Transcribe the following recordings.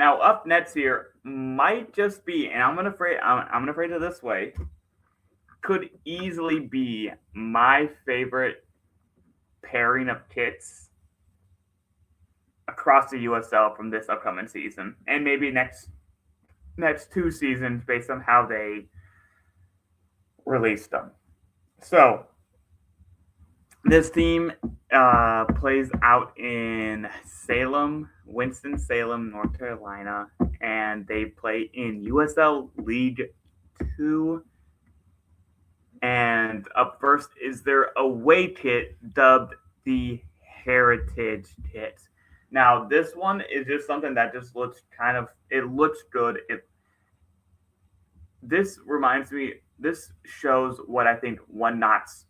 Now up next here might just be, and I'm gonna phrase it this way, could easily be my favorite pairing of kits across the USL from this upcoming season, and maybe next two seasons based on how they released them. So this team plays out in Salem, Winston-Salem, North Carolina, and they play in USL League Two. And up first is their away kit dubbed the Heritage Kit. Now, this one is just something that just looks it looks good. This reminds me, this shows what I think One Knots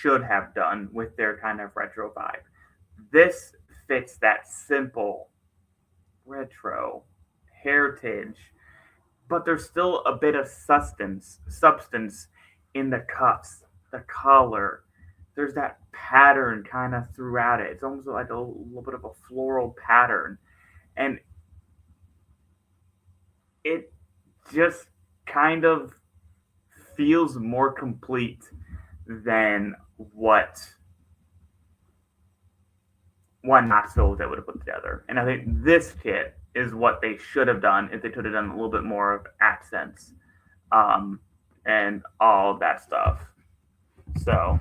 should have done with their kind of retro vibe. This fits that simple retro heritage, but there's still a bit of substance in the cuffs, the color. There's that pattern kind of throughout it. It's almost like a little bit of a floral pattern, and it just kind of feels more complete than what one Knoxville that would have put together. And I think this kit is what they should have done if they could have done a little bit more of accents and all that stuff. So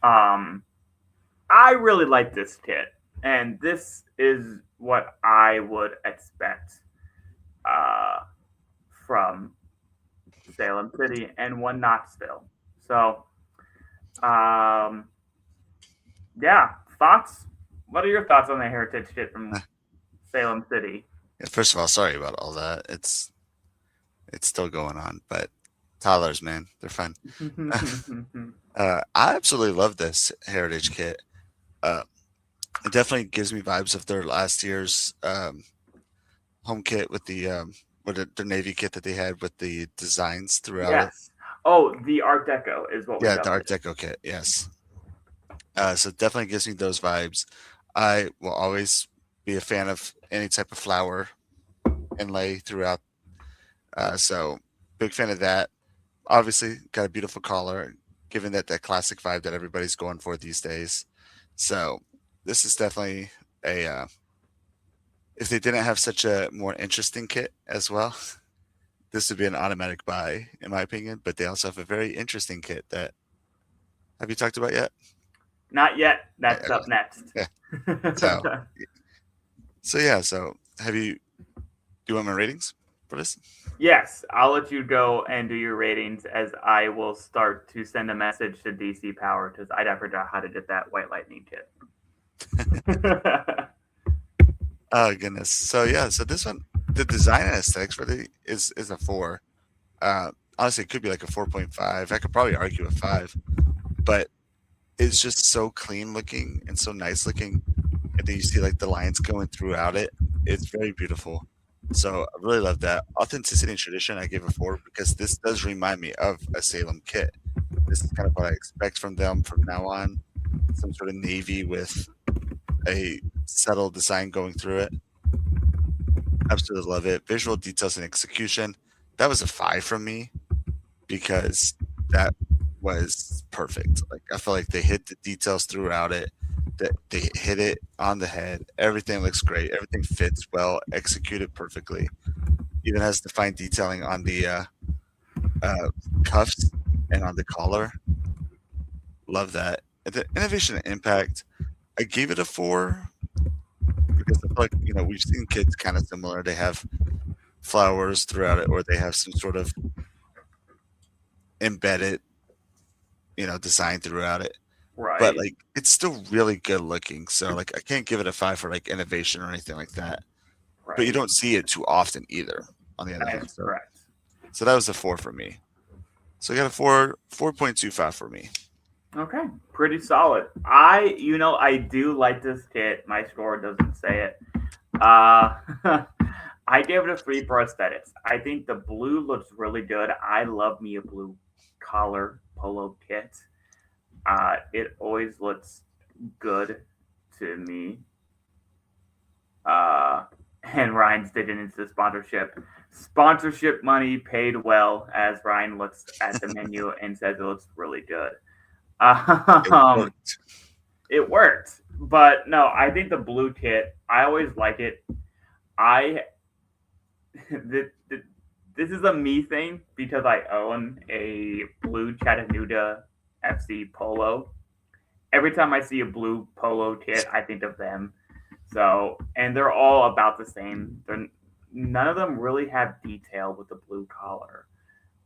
I really like this kit, and this is what I would expect from Salem City and one Knoxville. So, yeah, thoughts? What are your thoughts on the heritage kit from Salem City? Yeah, first of all, sorry about all that. It's still going on, but toddlers, man, they're fun. I absolutely love this heritage kit. Uh, it definitely gives me vibes of their last year's home kit with the navy kit that they had with the designs throughout it. Yes. Oh, the Art Deco is what we Yeah, the dubbed Art it. Deco kit. Yes. So it definitely gives me those vibes. I will always be a fan of any type of flower inlay throughout. So big fan of that. Obviously, got a beautiful collar, given that classic vibe that everybody's going for these days. So this is definitely a if they didn't have such a more interesting kit as well, this would be an automatic buy in my opinion. But they also have a very interesting kit that have you talked about yet? Not yet. Yeah, That's up next. yeah. So so yeah. So have you? Do you want my ratings for this? Yes, I'll let you go and do your ratings as I will start to send a message to DC Power because I forgot how to get that White Lightning kit. Oh goodness. So yeah. So this one, the design and aesthetics really is a four. Honestly, it could be like a 4.5. I could probably argue a five, but it's just so clean looking and so nice looking. And then you see like the lines going throughout it. It's very beautiful. So I really love that. Authenticity and tradition, I gave a four because this does remind me of a Salem kit. This is kind of what I expect from them from now on. Some sort of navy with a subtle design going through it. Absolutely love it. Visual details and execution. That was a five from me because that was perfect. Like I feel like they hit the details throughout it. That they hit it on the head. Everything looks great. Everything fits well, executed perfectly. Even has the fine detailing on the uh, cuffs and on the collar. Love that. And the innovation and impact, I gave it a four because I feel like we've seen kids kind of similar. They have flowers throughout it, or they have some sort of embedded design throughout it. But right. like it's still really good looking. So like I can't give it a five for like innovation or anything like that. But you Right. don't see it too often either. On the other That hand, is so correct. so that was a four for me. So I got a 4.25 for me. Okay. Pretty solid. I do like this kit. My score doesn't say it. Uh, I gave it a three for aesthetics. I think the blue looks really good. I love me a blue collar polo kit. It always looks good to me. Uh, and Ryan's digging into the sponsorship. Sponsorship money paid well, as Ryan looks at the menu and says it looks really good. It Um, worked. it worked, but no, I think the blue kit. I always like it. I this is a me thing because I own a blue Chattanooga FC polo. Every time I see a blue polo kit, I think of them. So, and they're all about the same. None of them really have detail with the blue collar.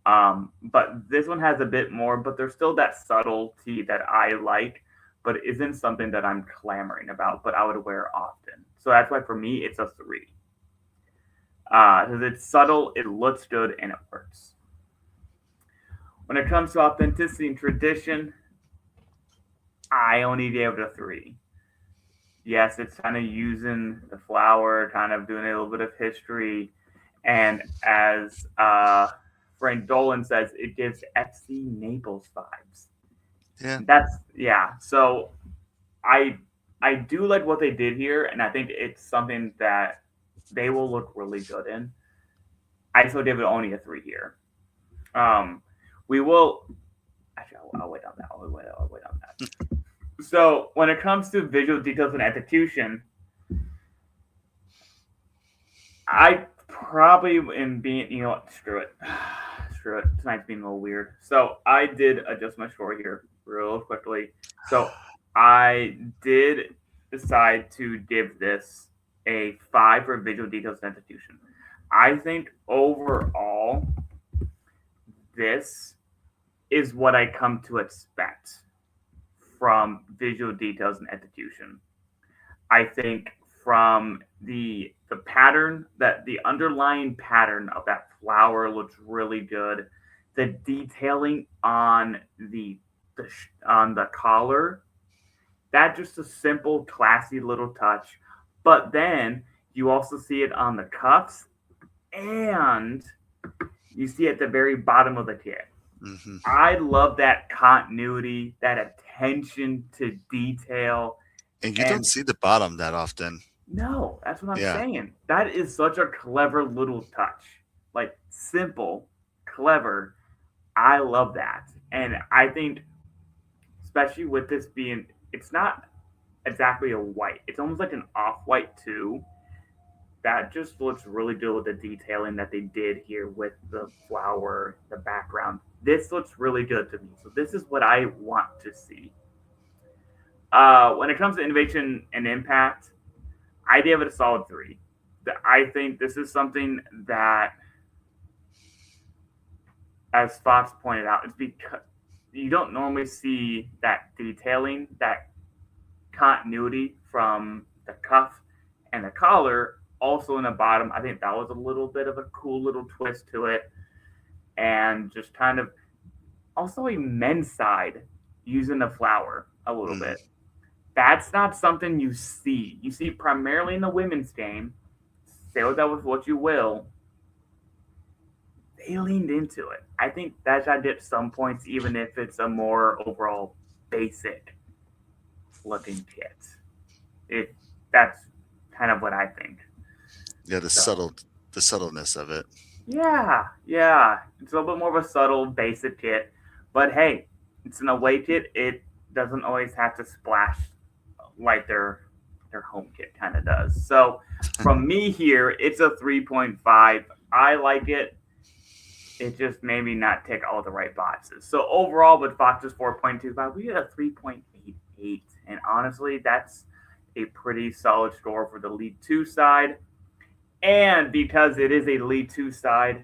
But this one has a bit more, but there's still that subtlety that I like, but isn't something that I'm clamoring about, but I would wear often. So that's why for me, it's a 3. Because it's subtle, it looks good, and it works. When it comes to authenticity and tradition, I only gave it a 3. Yes, it's kind of using the flower, kind of doing a little bit of history. And as Frank Dolan says, it gives FC Naples vibes. Yeah. Yeah. So I do like what they did here, and I think it's something that they will look really good in. I still give it only a 3 here. We will actually I'll wait on that. I'll wait on that. So when it comes to visual details and execution, I probably am being, screw it. Screw it. Tonight's being a little weird. So I did adjust my score here real quickly. So I did decide to give this a 5 for visual details and execution. I think overall, this is what I come to expect from visual details and execution. I think from the pattern, that the underlying pattern of that flower looks really good. The detailing on the collar, that just a simple classy little touch. But then you also see it on the cuffs, and you see at the very bottom of the kit. Mm-hmm. I love that continuity, that attention to detail. And you don't see the bottom that often. No, that's what I'm saying. That is such a clever little touch. Like, simple, clever. I love that. And I think, especially with this being, it's not exactly a white, it's almost like an off white, too. That just looks really good with the detailing that they did here with the flower, the background. This looks really good to me. So, this is what I want to see. When it comes to innovation and impact, I gave it a solid 3. I think this is something that, as Fox pointed out, it's because you don't normally see that detailing, that continuity from the cuff and the collar, also in the bottom. I think that was a little bit of a cool little twist to it. And just kind of also a men's side using the flower a little bit. That's not something you see. You see primarily in the women's game. Say that with what you will. They leaned into it. I think that should get some points, even if it's a more overall basic looking kit. That's kind of what I think. Yeah, the subtleness of it. Yeah. It's a little bit more of a subtle, basic kit. But hey, it's an away kit. It doesn't always have to splash like their home kit kind of does. So from me here, it's a 3.5. I like it. It just maybe not tick all the right boxes. So overall, with Fox's 4.25, we get a 3.88. And honestly, that's a pretty solid score for the League 2 side. And because it is a League 2 side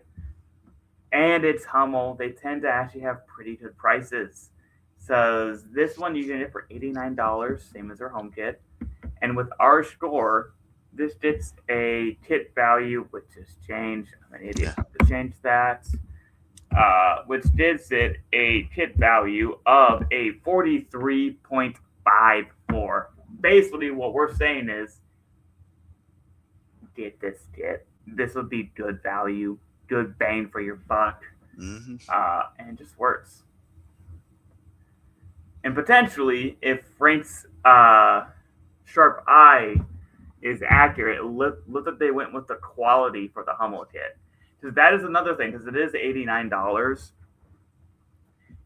and it's Hummel, they tend to actually have pretty good prices. So this one you can get for $89, same as their home kit. And with our score, this gets a kit value, which has changed. I'm an idiot to change that. Which gives it a kit value of a 43.54. Basically, what we're saying is, get this kit. This will be good value, good bang for your buck, and it just works. And potentially, if Frank's sharp eye is accurate. Look that they went with the quality for the Hummel kit. Because that is another thing, because it is $89.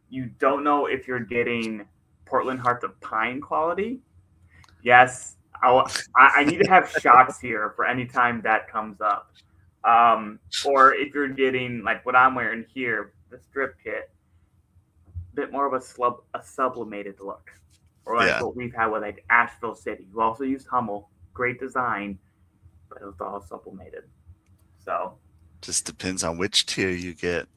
You don't know if you're getting Portland Hearts of Pine quality. Yes, I need to have shots here for any time that comes up. Or if you're getting like what I'm wearing here, the strip kit, a bit more of a sublimated look, or like Yeah, what we've had with like Asheville City, who also used Hummel, great design, but it was all sublimated. So, just depends on which tier you get.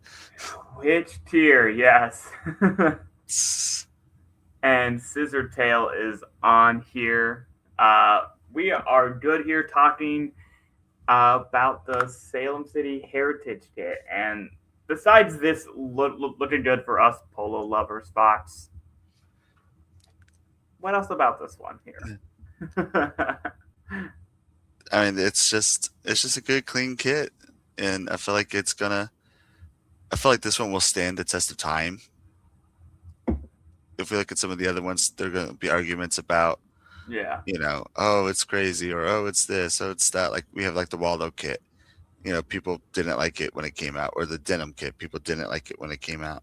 which tier? Yes. It's- And Scissor Tail is on here. We are good here talking about the Salem City Heritage Kit. And besides this looking good for us polo lovers, Fox, what else about this one here? I mean, it's just a good clean kit, and I feel like it's gonna. I feel like this one will stand the test of time. If we look at some of the other ones, there are gonna be arguments about, Yeah. oh, it's crazy, or oh, it's this, oh, it's that. Like we have like the Waldo kit. People didn't like it when it came out, or the denim kit. People didn't like it when it came out,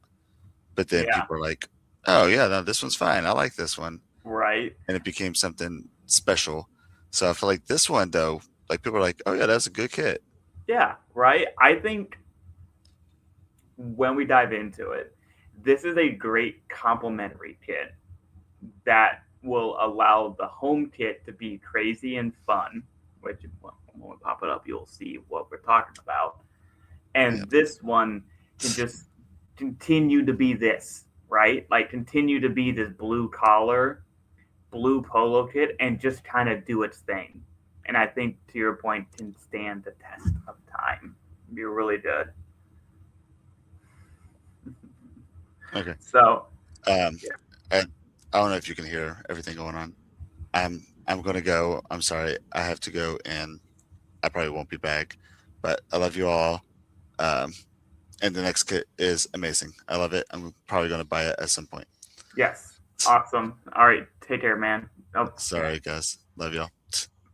but then Yeah. people are like, oh yeah, no, this one's fine. I like this one, Right. and it became something special. So I feel like this one though, like people are like, oh yeah, that's a good kit. Yeah. Right. I think when we dive into it, this is a great complementary kit that will allow the home kit to be crazy and fun, which when we pop it up, you'll see what we're talking about. Yeah, And this one can just continue to be this, right? Like continue to be this blue collar, blue polo kit, and just kind of do its thing. And I think, to your point, can stand the test of time. Be really good. okay. So, Um, yeah. I, I don't know if you can hear everything going on. I'm gonna go. I'm sorry. I have to go, and I probably won't be back. But I love you all. Um, and the next kit is amazing. I love it. I'm probably gonna buy it at some point. Yes. Awesome. All right. Take care, man. Oh, yeah. Sorry, guys. Love y'all.